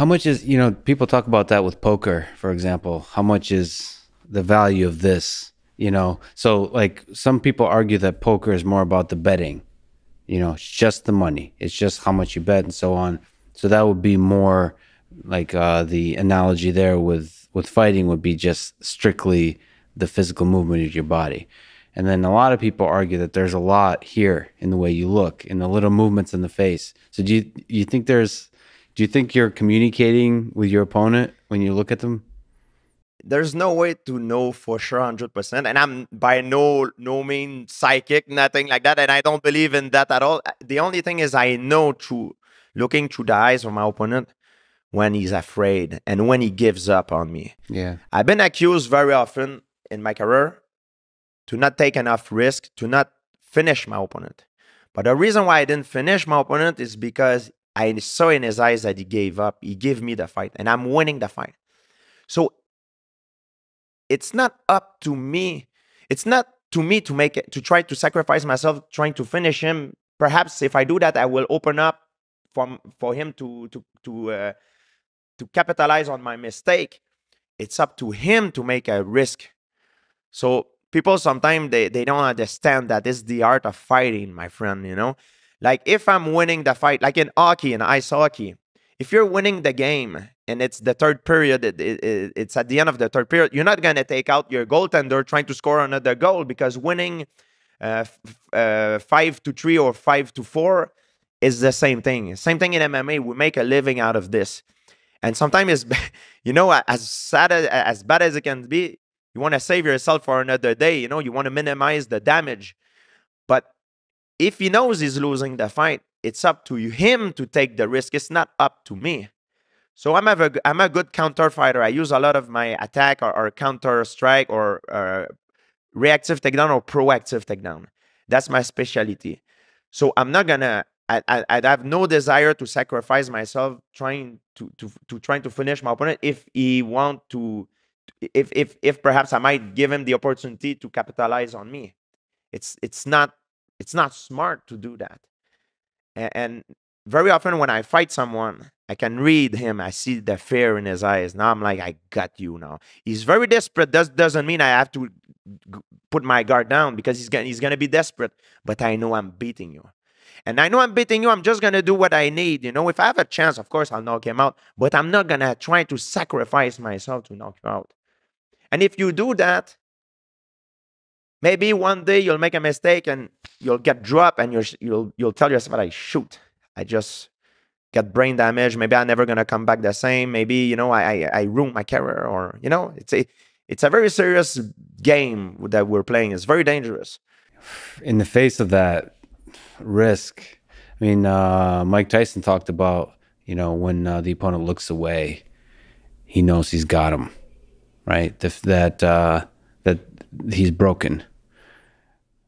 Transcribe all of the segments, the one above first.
how much is, you know, people talk about that with poker, for example. How much is the value of this? You know, so like some people argue that poker is more about the betting. You know, it's just the money. It's just how much you bet and so on. So that would be more like the analogy there with fighting would be just strictly the physical movement of your body. And then a lot of people argue that there's a lot here in the way you look, in the little movements in the face. So do you think you're communicating with your opponent when you look at them? There's no way to know for sure 100%. And I'm by no means psychic, nothing like that. And I don't believe in that at all. The only thing is I know through looking through the eyes of my opponent when he's afraid and when he gives up on me. Yeah. I've been accused very often in my career to not take enough risk, to not finish my opponent. But the reason why I didn't finish my opponent is because I saw in his eyes that he gave up. He gave me the fight, and I'm winning the fight. So it's not up to me. It's not to me to make it, to try to sacrifice myself, trying to finish him. Perhaps if I do that, I will open up for him to capitalize on my mistake. It's up to him to make a risk. So people sometimes they don't understand that it's the art of fighting, my friend, you know? Like if I'm winning the fight, like in hockey, in ice hockey, if you're winning the game and it's the third period, it's at the end of the third period, you're not going to take out your goaltender trying to score another goal because winning 5-3 or 5-4 is the same thing. Same thing in MMA. We make a living out of this. And sometimes it's, you know, as bad as it can be, you want to save yourself for another day. You know, you want to minimize the damage. But if he knows he's losing the fight, it's up to him to take the risk. It's not up to me. So I'm a good counter fighter. I use a lot of my attack or counter strike or reactive takedown or proactive takedown. That's my specialty. So I'm not gonna. I have no desire to sacrifice myself trying to finish my opponent if he want to. If perhaps I might give him the opportunity to capitalize on me. It's not smart to do that. And very often when I fight someone, I can read him. I see the fear in his eyes. Now I'm like, I got you now. He's very desperate. Doesn't mean I have to put my guard down because he's gonna be desperate. But I know I'm beating you. And I know I'm beating you. I'm just going to do what I need. You know, if I have a chance, of course, I'll knock him out. But I'm not going to try to sacrifice myself to knock you out. And if you do that, maybe one day you'll make a mistake and you'll get dropped and you'll tell yourself, I shoot. I just got brain damage. Maybe I'm never going to come back the same. Maybe, you know, I ruined my career or, you know, it's a very serious game that we're playing. It's very dangerous. In the face of that risk, I mean, Mike Tyson talked about, you know, when the opponent looks away, he knows he's got him, right? That he's broken.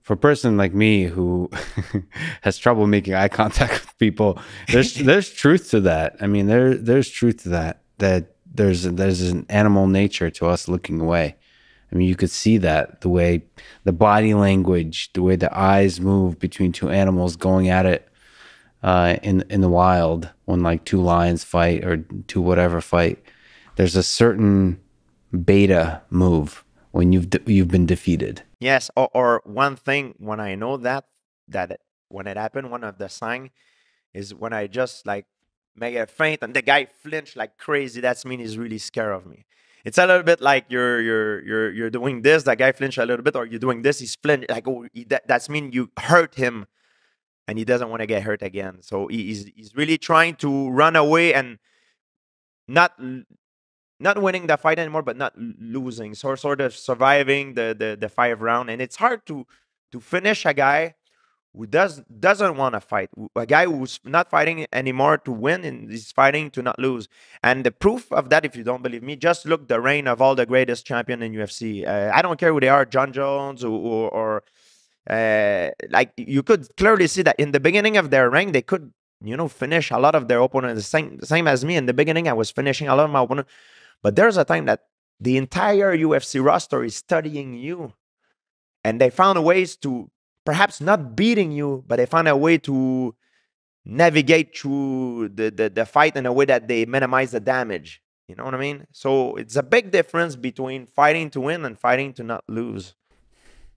For a person like me who has trouble making eye contact with people, there's truth to that. I mean, there's truth to that. That there's an animal nature to us looking away. I mean, you could see that, the way the body language, the way the eyes move between two animals going at it in the wild when like two lions fight or two whatever fight. There's a certain beta move when you've been defeated. Yes, or one thing when I know that when it happened, one of the signs is when I just like make a feint and the guy flinch like crazy. That's mean he's really scared of me. It's a little bit like you're doing this, that guy flinch a little bit, or you're doing this, he's flinch. Like, oh, that's mean you hurt him, and he doesn't want to get hurt again. So he's really trying to run away and not winning the fight anymore, but not losing. So sort of surviving the 5 round, and it's hard to finish a guy who doesn't want to fight, a guy who's not fighting anymore to win and is fighting to not lose. And the proof of that, if you don't believe me, just look the reign of all the greatest champion in UFC. I don't care who they are, John Jones or like you could clearly see that in the beginning of their reign, they could, you know, finish a lot of their opponents. The same as me in the beginning, I was finishing a lot of my opponents. But there's a time that the entire UFC roster is studying you, and they found ways to perhaps not beating you, but they found a way to navigate through the fight in a way that they minimize the damage. You know what I mean? So it's a big difference between fighting to win and fighting to not lose.